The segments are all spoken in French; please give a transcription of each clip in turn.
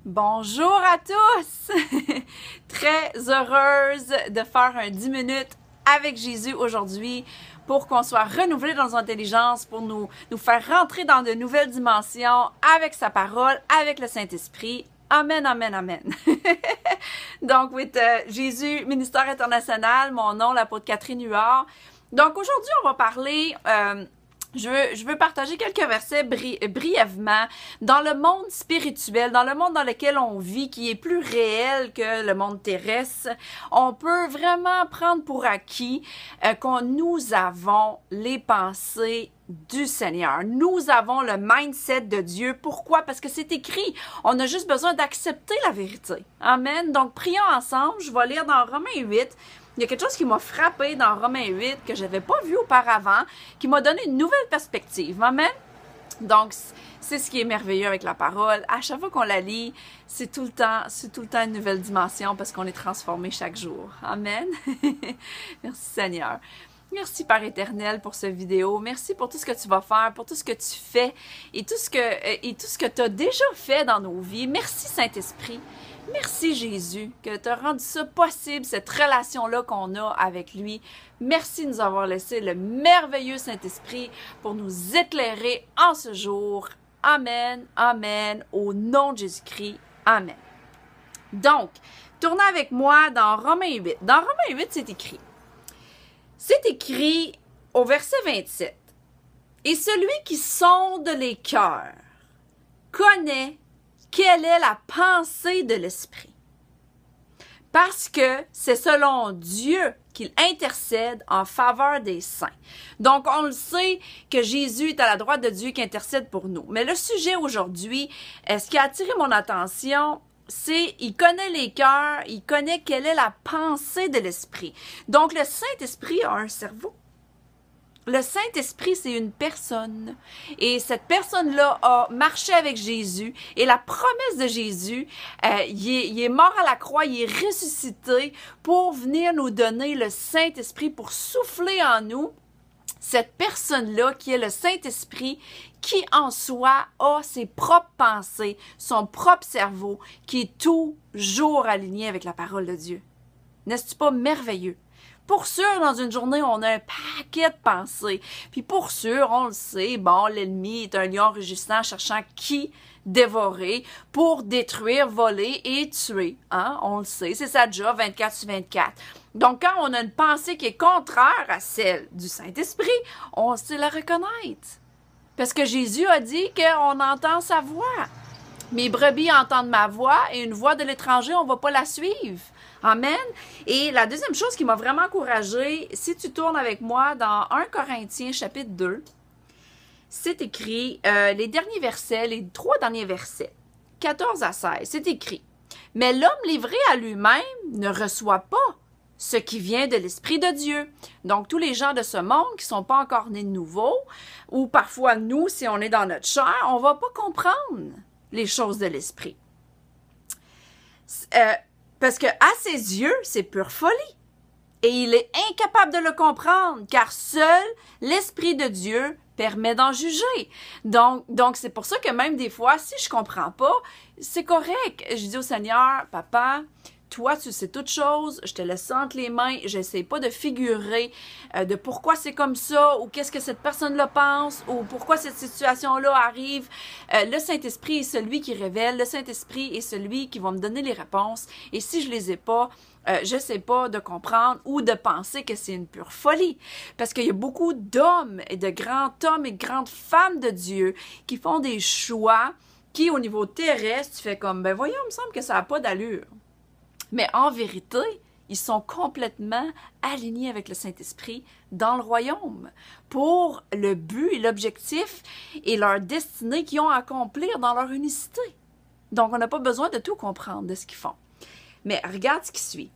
Bonjour à tous! Très heureuse de faire un 10 minutes avec Jésus aujourd'hui pour qu'on soit renouvelé dans nos intelligences, pour nous faire rentrer dans de nouvelles dimensions avec sa parole, avec le Saint-Esprit. Amen, amen, amen. Donc, with Jésus, Ministère International, mon nom, l'apôtre Catherine Huard. Donc, aujourd'hui, on va parler... Je veux partager quelques versets brièvement dans le monde spirituel, dans le monde dans lequel on vit, qui est plus réel que le monde terrestre. On peut vraiment prendre pour acquis nous avons les pensées du Seigneur. Nous avons le mindset de Dieu. Pourquoi? Parce que c'est écrit. On a juste besoin d'accepter la vérité. Amen. Donc, prions ensemble. Je vais lire dans Romains 8. Il y a quelque chose qui m'a frappé dans Romains 8 que je n'avais pas vu auparavant, qui m'a donné une nouvelle perspective. Amen? Donc, c'est ce qui est merveilleux avec la parole. À chaque fois qu'on la lit, c'est tout le temps une nouvelle dimension parce qu'on est transformé chaque jour. Amen? Merci Seigneur. Merci Père éternel pour cette vidéo. Merci pour tout ce que tu vas faire, pour tout ce que tu fais et tout ce que tu as déjà fait dans nos vies. Merci Saint-Esprit. Merci Jésus que tu as rendu ça possible, cette relation-là qu'on a avec lui. Merci de nous avoir laissé le merveilleux Saint-Esprit pour nous éclairer en ce jour. Amen, amen, au nom de Jésus-Christ. Amen. Donc, tournez avec moi dans Romains 8. Dans Romains 8, c'est écrit. C'est écrit au verset 27. « Et celui qui sonde les cœurs connaît quelle est la pensée de l'Esprit. Parce que c'est selon Dieu qu'il intercède en faveur des saints. » Donc, on le sait que Jésus est à la droite de Dieu qui intercède pour nous. Mais le sujet aujourd'hui, ce qui a attiré mon attention, c'est il connaît les cœurs, il connaît quelle est la pensée de l'Esprit. Donc, le Saint-Esprit a un cerveau. Le Saint-Esprit, c'est une personne. Et cette personne-là a marché avec Jésus. Et la promesse de Jésus, il est mort à la croix, il est ressuscité pour venir nous donner le Saint-Esprit, pour souffler en nous cette personne-là qui est le Saint-Esprit, qui en soi a ses propres pensées, son propre cerveau, qui est toujours aligné avec la parole de Dieu. N'est-ce pas merveilleux? Pour sûr, dans une journée, on a un paquet de pensées. Puis pour sûr, on le sait, bon, l'ennemi est un lion rugissant cherchant qui dévorer pour détruire, voler et tuer. Hein? On le sait, c'est sa job 24/24. Donc, quand on a une pensée qui est contraire à celle du Saint-Esprit, on sait la reconnaître. Parce que Jésus a dit qu'on entend sa voix. Mes brebis entendent ma voix et une voix de l'étranger, on ne va pas la suivre. Amen. Et la deuxième chose qui m'a vraiment encouragée, si tu tournes avec moi dans 1 Corinthiens chapitre 2, c'est écrit, les derniers versets, les 3 derniers versets, 14 à 16, c'est écrit. « Mais l'homme livré à lui-même ne reçoit pas ce qui vient de l'Esprit de Dieu. » Donc, tous les gens de ce monde qui ne sont pas encore nés de nouveau, ou parfois nous, si on est dans notre chair, on ne va pas comprendre les choses de l'Esprit. Parce que à ses yeux, c'est pure folie. Et il est incapable de le comprendre, car seul l'Esprit de Dieu permet d'en juger. Donc c'est pour ça que même des fois, si je comprends pas, c'est correct. Je dis au Seigneur, Papa, toi, tu sais toutes choses, je te laisse entre les mains, je n'essaie pas de figurer de pourquoi c'est comme ça, ou qu'est-ce que cette personne-là pense, ou pourquoi cette situation-là arrive. Le Saint-Esprit est celui qui révèle, le Saint-Esprit est celui qui va me donner les réponses, et si je les ai pas, je sais pas de comprendre ou de penser que c'est une pure folie. Parce qu'il y a beaucoup d'hommes et de grands hommes et de grandes femmes de Dieu qui font des choix qui, au niveau terrestre, tu fais comme, ben voyons, il me semble que ça n'a pas d'allure. Mais en vérité, ils sont complètement alignés avec le Saint-Esprit dans le royaume pour le but et l'objectif et leur destinée qu'ils ont à accomplir dans leur unicité. Donc, on n'a pas besoin de tout comprendre de ce qu'ils font. Mais regarde ce qui suit.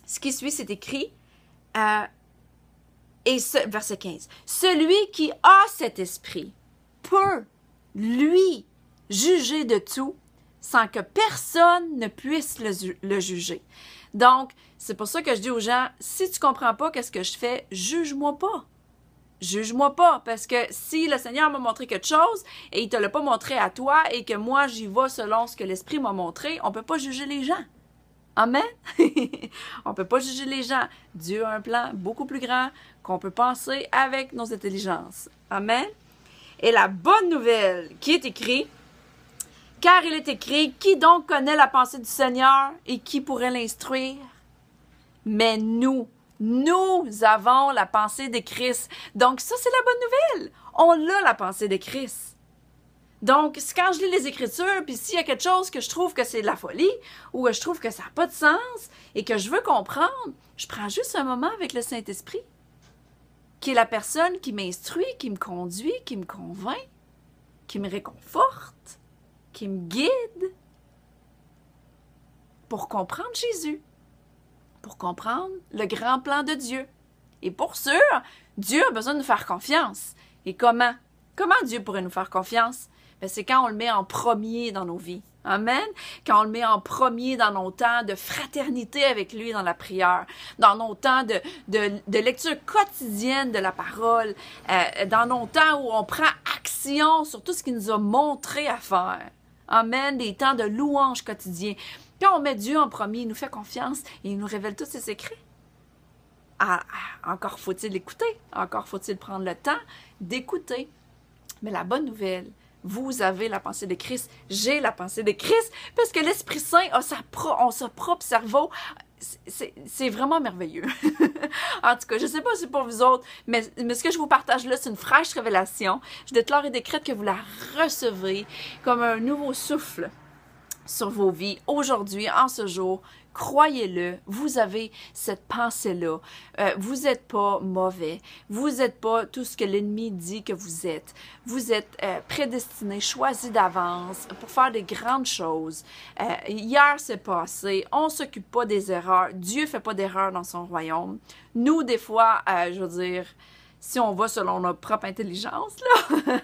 Ce qui suit, c'est écrit, verset 15. « Celui qui a cet esprit peut, lui, juger de tout, sans que personne ne puisse le juger. » Donc, c'est pour ça que je dis aux gens, si tu comprends pas qu'est-ce que je fais, juge-moi pas. juge-moi pas, parce que si le Seigneur m'a montré quelque chose et il te l'a pas montré à toi et que moi j'y vais selon ce que l'Esprit m'a montré, on peut pas juger les gens. Amen? On peut pas juger les gens. Dieu a un plan beaucoup plus grand qu'on peut penser avec nos intelligences. Amen? Et la bonne nouvelle qui est écrite, car il est écrit, qui donc connaît la pensée du Seigneur et qui pourrait l'instruire? Mais nous avons la pensée de Christ. Donc ça, c'est la bonne nouvelle. On a la pensée de Christ. Donc, quand je lis les Écritures, puis s'il y a quelque chose que je trouve que c'est de la folie, ou que je trouve que ça n'a pas de sens, et que je veux comprendre, je prends juste un moment avec le Saint-Esprit, qui est la personne qui m'instruit, qui me conduit, qui me convainc, qui me réconforte, qui me guide, pour comprendre Jésus, pour comprendre le grand plan de Dieu. Et pour sûr, Dieu a besoin de nous faire confiance. Et comment? Comment Dieu pourrait nous faire confiance? Ben, c'est quand on le met en premier dans nos vies. Amen? Quand on le met en premier dans nos temps de fraternité avec lui dans la prière, dans nos temps de lecture quotidienne de la parole, dans nos temps où on prend action sur tout ce qu'il nous a montré à faire. Amen? Des temps de louange quotidien. Quand on met Dieu en premier, il nous fait confiance et il nous révèle tous ses secrets. Encore faut-il écouter, encore faut-il prendre le temps d'écouter. Mais la bonne nouvelle, vous avez la pensée de Christ, j'ai la pensée de Christ, parce que l'Esprit Saint a son propre cerveau. C'est vraiment merveilleux. En tout cas, je ne sais pas si c'est pour vous autres, mais ce que je vous partage là, c'est une fraîche révélation. Je déclare et décrète que vous la recevez comme un nouveau souffle sur vos vies aujourd'hui, en ce jour. Croyez-le, vous avez cette pensée-là. Vous n'êtes pas mauvais. Vous n'êtes pas tout ce que l'ennemi dit que vous êtes. Vous êtes prédestiné, choisi d'avance pour faire des grandes choses. Hier, c'est passé. On ne s'occupe pas des erreurs. Dieu ne fait pas d'erreurs dans son royaume. Nous, des fois, je veux dire, si on va selon notre propre intelligence, là,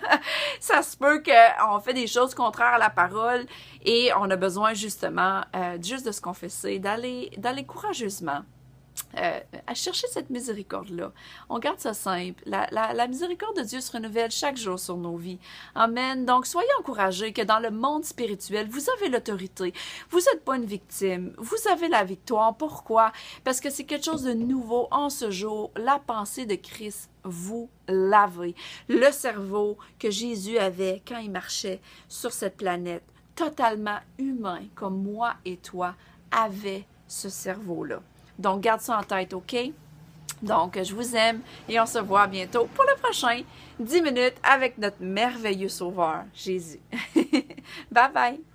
ça se peut qu'on fait des choses contraires à la parole et on a besoin justement juste de se confesser, d'aller courageusement à chercher cette miséricorde-là. On garde ça simple. La miséricorde de Dieu se renouvelle chaque jour sur nos vies. Amen. Donc, soyez encouragés que dans le monde spirituel, vous avez l'autorité. Vous n'êtes pas une victime. Vous avez la victoire. Pourquoi? Parce que c'est quelque chose de nouveau en ce jour. La pensée de Christ, vous l'avez. Le cerveau que Jésus avait quand il marchait sur cette planète, totalement humain, comme moi et toi, avait ce cerveau-là. Donc, garde ça en tête, OK? Donc, je vous aime et on se voit bientôt pour le prochain 10 minutes avec notre merveilleux Sauveur, Jésus. Bye bye!